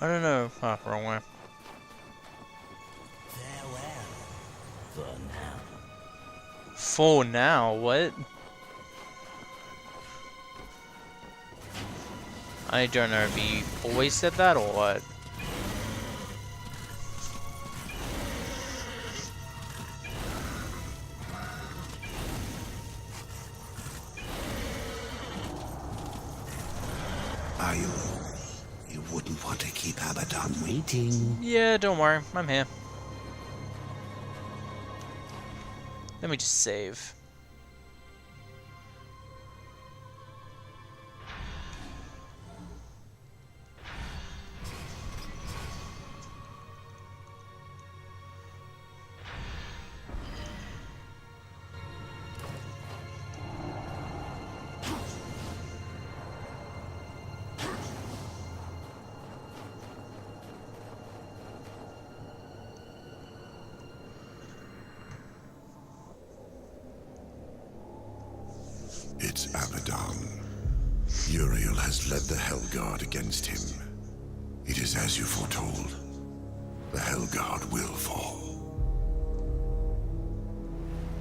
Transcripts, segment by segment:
I don't know. Oh, wrong way. Farewell. For now. For now, what? I don't know if he always said that or what. Are you? You wouldn't want to keep Abaddon waiting. Yeah, don't worry. I'm here. Let me just save. It's Abaddon. Uriel has led the Hellguard against him. It is as you foretold. The Hellguard will fall.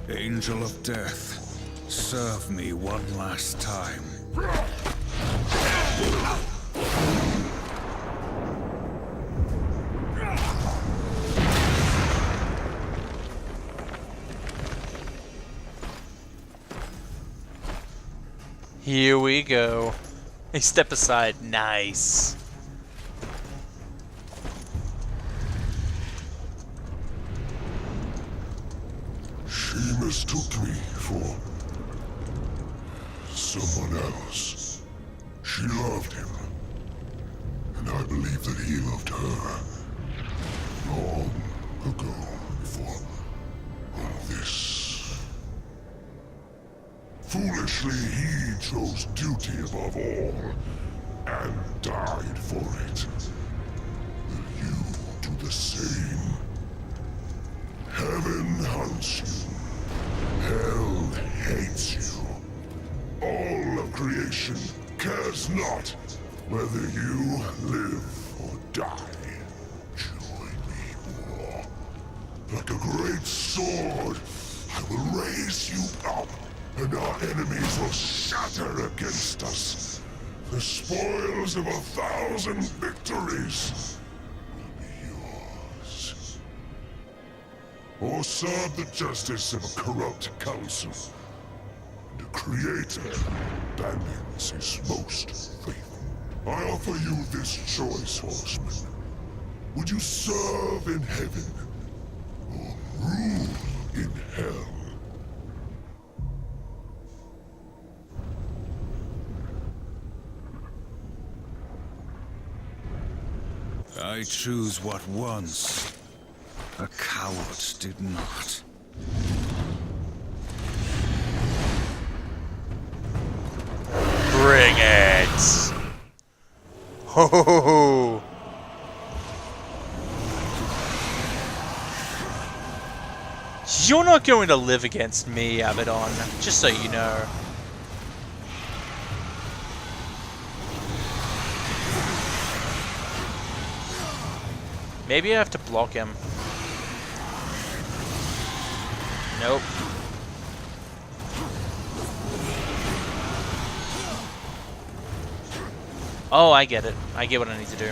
Angel of Death, serve me one last time. Here we go. Hey, step aside. Nice. She mistook me for someone else. She loved him, and I believe that he loved her long ago, before all this. Foolishly, he chose duty above all, and died for it. Will you do the same? Heaven hunts you. Hell hates you. All of creation cares not whether you live or die. Join me, war. Like a great sword, I will raise you up, and our enemies will shatter against us. The spoils of 1,000 victories will be yours. Or serve the justice of a corrupt council. And a creator abandons his most faithful. I offer you this choice, horseman. Would you serve in heaven, or rule in hell? I choose what once a coward did not. Bring it! Ho ho ho ho! You're not going to live against me, Abaddon, just so you know. Maybe I have to block him. Nope. Oh, I get it. I get what I need to do.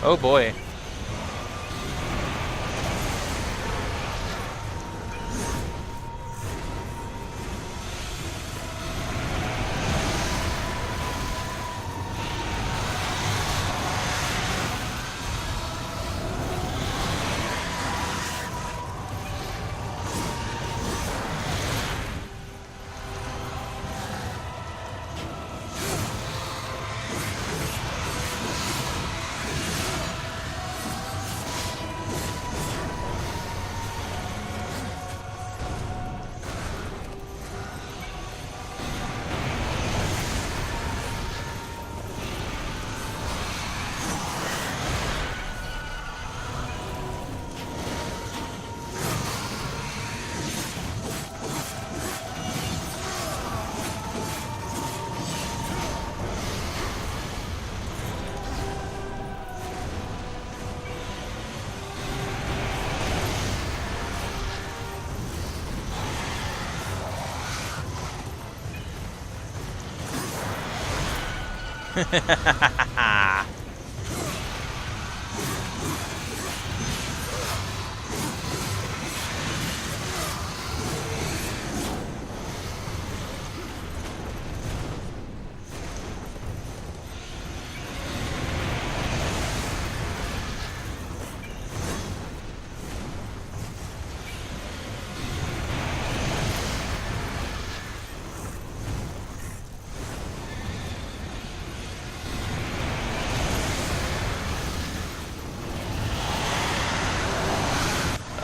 Oh boy.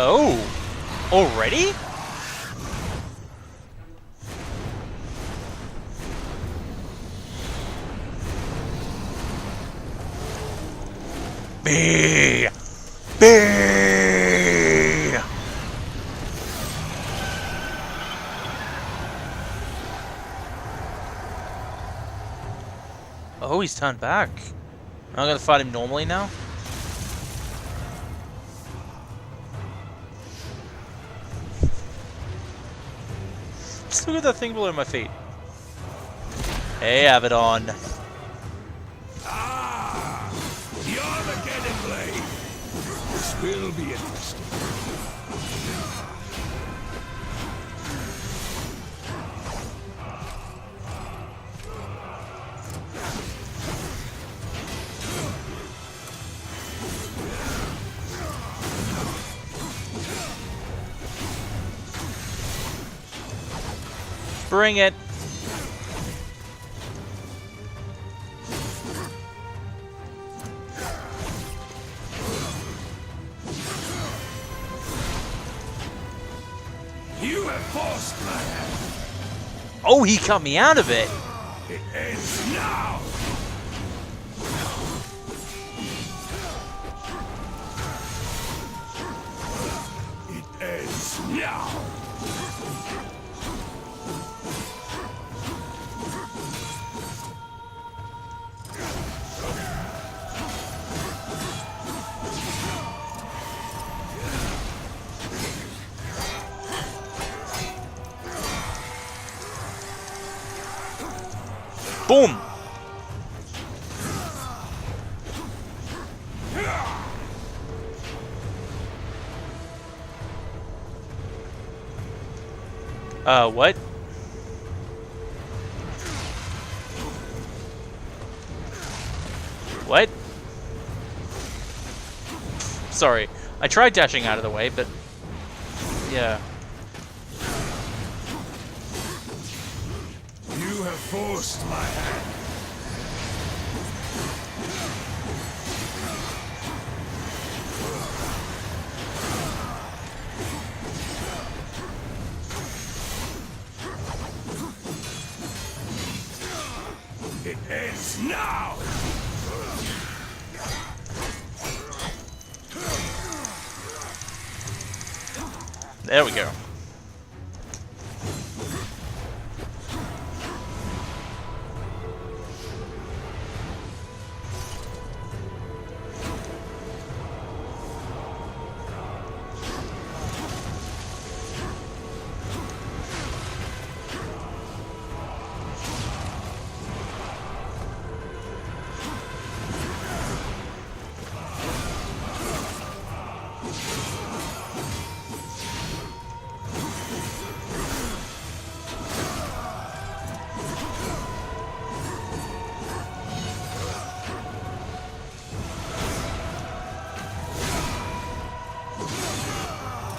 Oh, already? B. Oh, he's turned back. I'm gonna fight him normally now. Just look at that thing below my feet. Hey, Abaddon. Ah! The Armageddon blade! This will be interesting. Bring it. You have forced my hand. Oh, he cut me out of it. It ends now! It ends now! Boom. What? What? Sorry. I tried dashing out of the way, but... yeah. You have forced my hand. It ends now! There we go.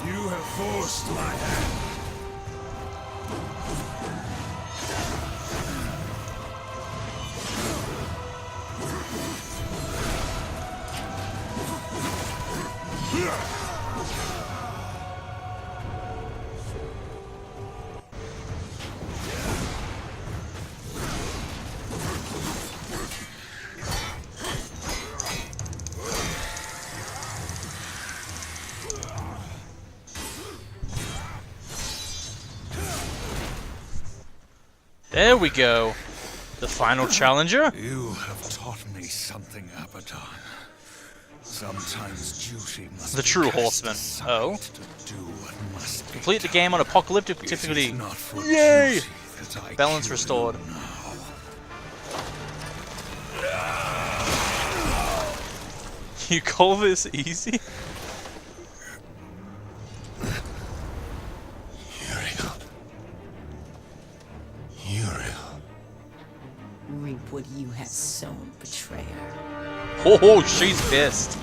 You have forced my hand. There we go. The final challenger? You have taught me something, Abaddon. Sometimes duty must The be true cast horseman. aside Oh. to do what must be Complete the done. game on apocalyptic It is difficulty. not for Yay! duty that I Balance kill restored. you now. You call this easy? Uriel. Reap what you have sown, betrayer. Oh, she's pissed.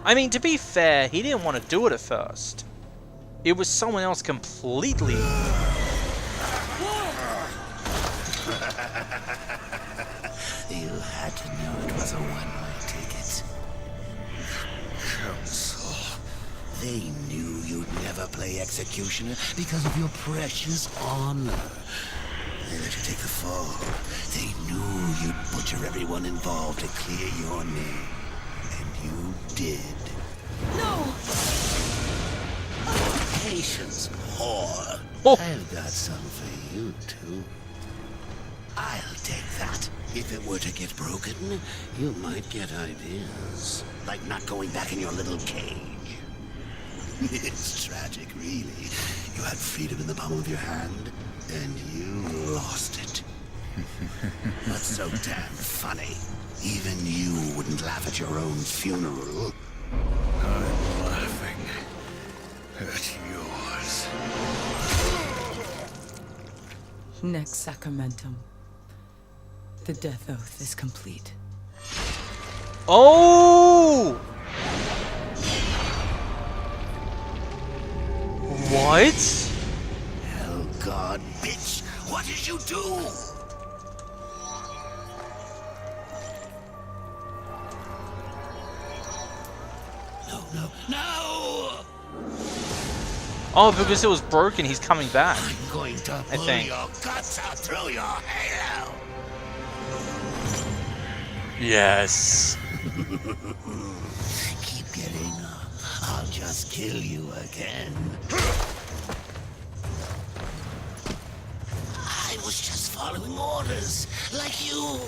I mean, to be fair, he didn't want to do it at first. It was someone else completely. You had to know it was a one-way ticket. Council. They knew you'd never play executioner because of your precious honor. They let you take the fall. They knew you'd butcher everyone involved to clear your name. And you did. No! Patience, whore. Oh. I've got some for you, too. I'll take that. If it were to get broken, you might get ideas. Like not going back in your little cage. It's tragic, really. You had freedom in the palm of your hand, and you lost it. But so damn funny. Even you wouldn't laugh at your own funeral. I'm laughing at yours. Next sacramentum. The death oath is complete. Oh! What? Hell God, bitch! What did you do? No! Oh, because it was broken, he's coming back. I'm going to pull think. your guts out through your halo! Yes. Keep getting up. I'll just kill you again. I was just following orders, like you.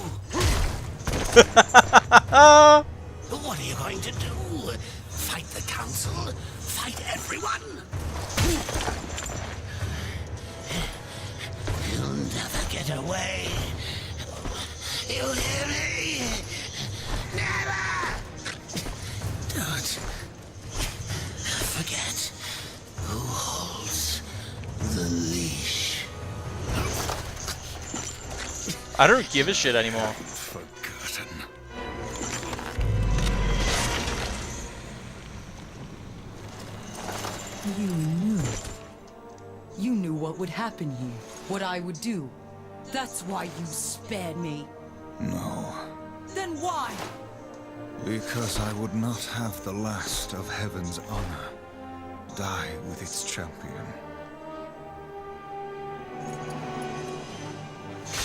What are you going to do? Fight the council? Fight everyone? You'll never get away. You hear me? Never! Don't forget who holds the leash. I don't give a shit anymore. Forgotten. You knew. You knew what would happen here, what I would do. That's why you spared me. No. Then why? Because I would not have the last of heaven's honor die with its champion.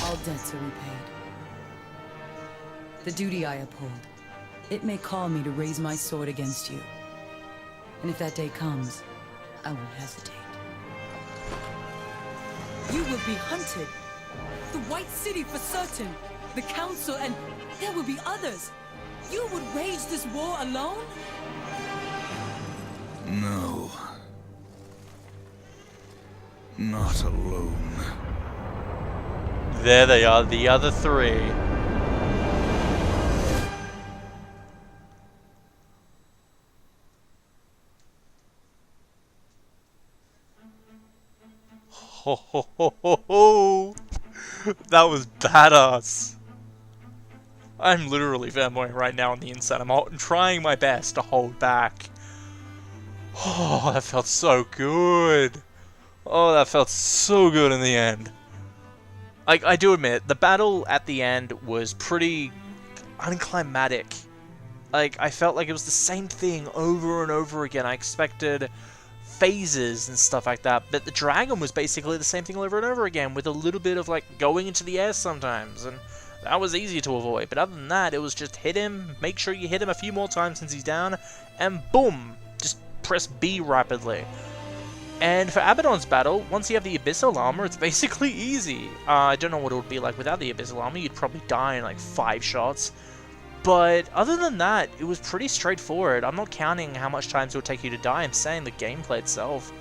All debts are repaid. The duty I uphold, it may call me to raise my sword against you. And if that day comes, I won't hesitate. You will be hunted. The White City for certain. The Council, and there will be others. You would wage this war alone? No. Not alone. There they are, the other three. Ho ho ho ho ho! That was badass. I'm literally fanboying right now on the inside. I'm trying my best to hold back. Oh, that felt so good. Oh, that felt so good in the end. I do admit, the battle at the end was pretty unclimactic. Like, I felt like it was the same thing over and over again. I expected phases and stuff like that, but the dragon was basically the same thing over and over again, with a little bit of, like, going into the air sometimes, and that was easy to avoid. But other than that, it was just hit him, make sure you hit him a few more times since he's down, and boom! Just press B rapidly. And for Abaddon's battle, once you have the Abyssal Armor, it's basically easy. I don't know what it would be like without the Abyssal Armor. You'd probably die in like 5 shots. But other than that, it was pretty straightforward. I'm not counting how much time it would take you to die. I'm saying the gameplay itself.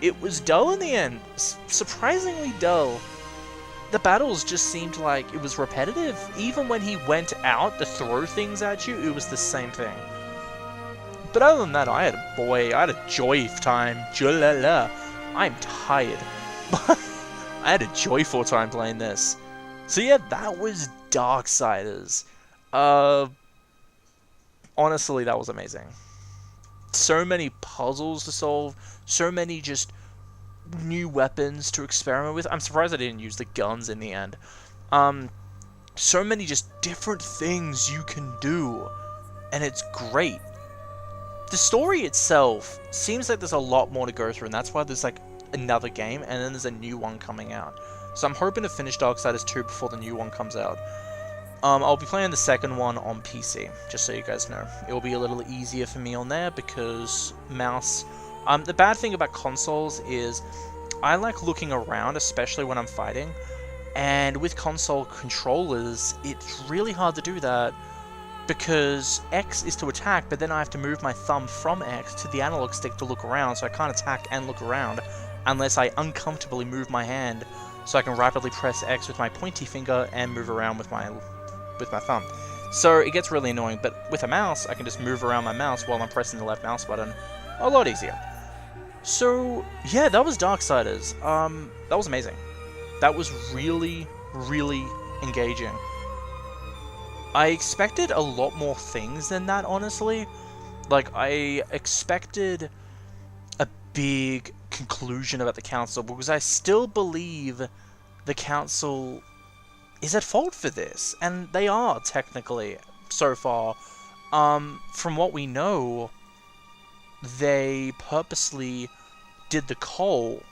It was dull in the end. Surprisingly dull. the battles just seemed like it was repetitive. Even when he went out to throw things at you, it was the same thing. But other than that, I had a joyful time. I'm tired. But I had a joyful time playing this. So yeah, that was Darksiders. Honestly, that was amazing. So many puzzles to solve, so many just new weapons to experiment with. I'm surprised I didn't use the guns in the end. So many just different things you can do, and it's great. The story itself seems like there's a lot more to go through, and that's why there's like another game, and then there's a new one coming out. So I'm hoping to finish Darksiders 2 before the new one comes out. I'll be playing the second one on PC, just so you guys know. It will be a little easier for me on there because mouse. The bad thing about consoles is I like looking around, especially when I'm fighting. And with console controllers, it's really hard to do that because X is to attack, but then I have to move my thumb from X to the analog stick to look around, so I can't attack and look around unless I uncomfortably move my hand so I can rapidly press X with my pointy finger and move around with my thumb. So it gets really annoying, but with a mouse, I can just move around my mouse while I'm pressing the left mouse button. A lot easier. So, yeah, that was Darksiders. That was amazing. That was really, really engaging. I expected a lot more things than that, honestly. Like, I expected a big conclusion about the council, because I still believe the council is at fault for this, and they are, technically, so far. From what we know, they purposely did the coal,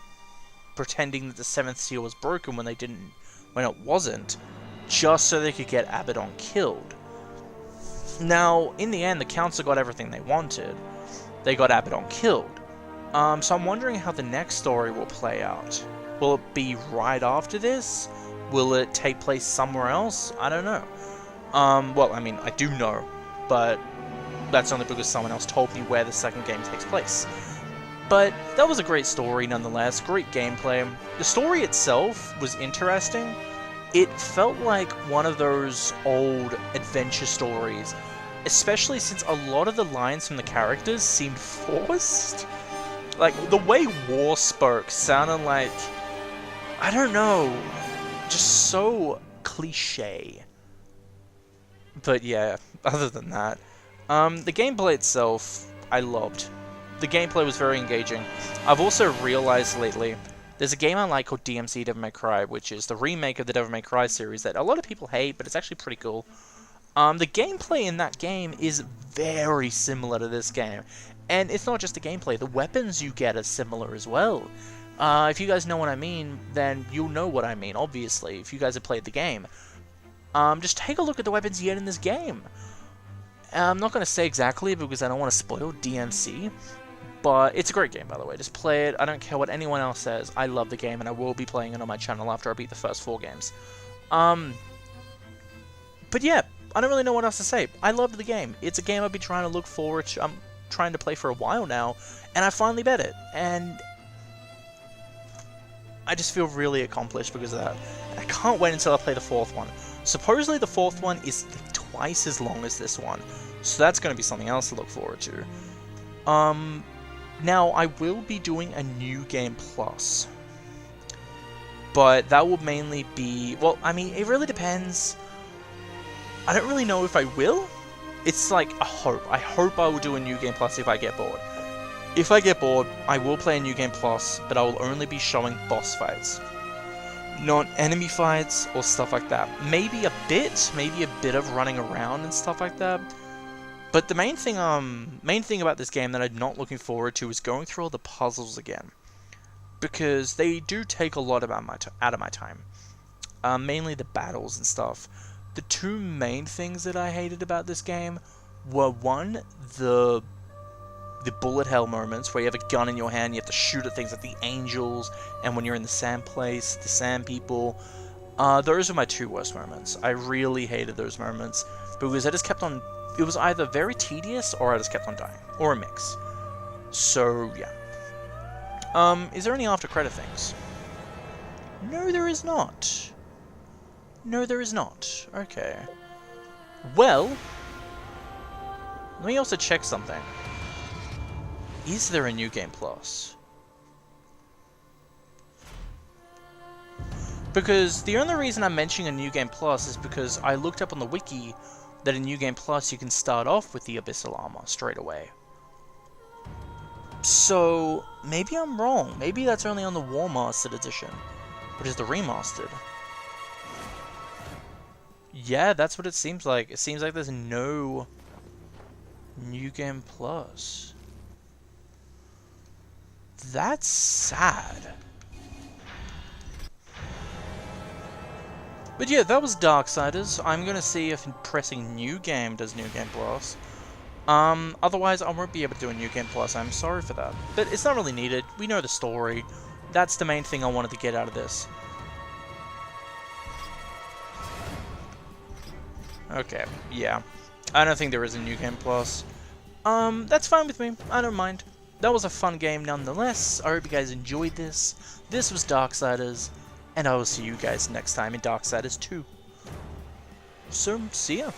pretending that the 7th seal was broken when it wasn't, just so they could get Abaddon killed. Now, in the end, the council got everything they wanted. They got Abaddon killed. So I'm wondering how the next story will play out. Will it be right after this? Will it take place somewhere else? I don't know. Well, I mean, I do know, but that's only because someone else told me where the second game takes place. But that was a great story nonetheless, great gameplay. The story itself was interesting. It felt like one of those old adventure stories, especially since a lot of the lines from the characters seemed forced. Like, the way War spoke sounded like, I don't know, just so cliche. But yeah, other than that, the gameplay itself, I loved. The gameplay was very engaging. I've also realized lately, there's a game I like called DMC Devil May Cry, which is the remake of the Devil May Cry series that a lot of people hate, but it's actually pretty cool. The gameplay in that game is very similar to this game. And it's not just the gameplay, the weapons you get are similar as well. If you guys know what I mean, then you'll know what I mean, obviously, if you guys have played the game. Just take a look at the weapons you get in this game. I'm not going to say exactly because I don't want to spoil DMC, but it's a great game, by the way. Just play it. I don't care what anyone else says. I love the game, and I will be playing it on my channel after I beat the first 4 games. But yeah, I don't really know what else to say. I loved the game. It's a game I've been trying to look forward to. I'm trying to play for a while now, and I finally bet it. And I just feel really accomplished because of that. I can't wait until I play the 4th one. Supposedly the 4th one is like twice as long as this one, so that's going to be something else to look forward to. Now, I will be doing a New Game Plus, but that will mainly be, well, I mean, it really depends. I don't really know if I will. It's like a hope. I hope I will do a New Game Plus if I get bored. If I get bored, I will play a New Game Plus, but I will only be showing boss fights. Not enemy fights or stuff like that. Maybe a bit of running around and stuff like that. But the main thing about this game that I'm not looking forward to is going through all the puzzles again, because they do take a lot out of my time. Mainly the battles and stuff. The 2 main things that I hated about this game were, one, the bullet hell moments where you have a gun in your hand, you have to shoot at things like the angels, and when you're in the sand place, the sand people. Those are my 2 worst moments. I really hated those moments because I just kept on. It was either very tedious or I just kept on dying, or a mix. So yeah. Is there any after credit things? No, there is not. No, there is not. Okay. Well, let me also check something. Is there a New Game Plus? Because the only reason I'm mentioning a New Game Plus is because I looked up on the wiki that in New Game Plus you can start off with the Abyssal Armor straight away. So, maybe I'm wrong. Maybe that's only on the War Mastered Edition, which is the remastered. Yeah, that's what it seems like. It seems like there's no New Game Plus. That's sad. But yeah, that was Darksiders. I'm gonna see if pressing New Game does New Game Plus. Otherwise I won't be able to do a New Game Plus. I'm sorry for that. But it's not really needed. We know the story. That's the main thing I wanted to get out of this. Okay, yeah. I don't think there is a New Game Plus. That's fine with me. I don't mind. That was a fun game nonetheless. I hope you guys enjoyed this. This was Darksiders, and I will see you guys next time in Darksiders 2. So, see ya.